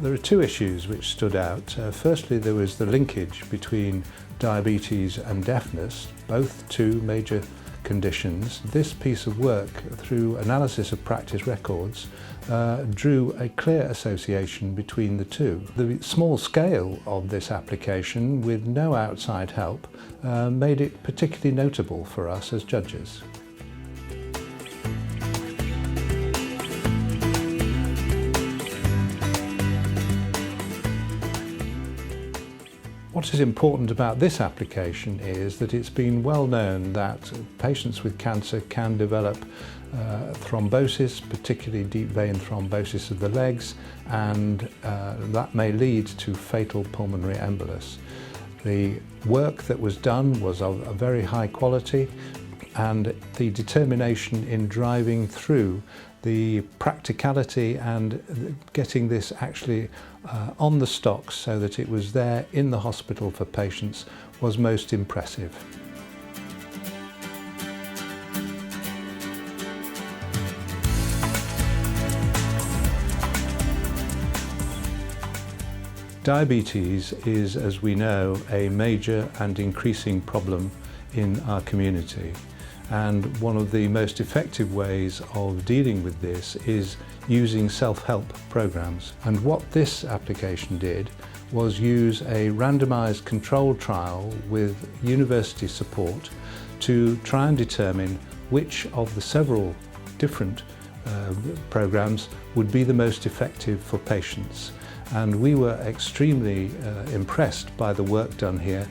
There are two issues which stood out. Firstly, there was the linkage between diabetes and deafness, both two major conditions. This piece of work, through analysis of practice records, drew a clear association between the two. The small scale of this application, with no outside help, made it particularly notable for us as judges. What is important about this application is that it's been well known that patients with cancer can develop thrombosis, particularly deep vein thrombosis of the legs, and that may lead to fatal pulmonary embolus. The work that was done was of a very high quality, and the determination in driving through the practicality and getting this actually on the stocks so that it was there in the hospital for patients was most impressive. Diabetes is, as we know, a major and increasing problem in our community. And one of the most effective ways of dealing with this is using self-help programs. And what this application did was use a randomized controlled trial with university support to try and determine which of the several different programs would be the most effective for patients. And we were extremely impressed by the work done here.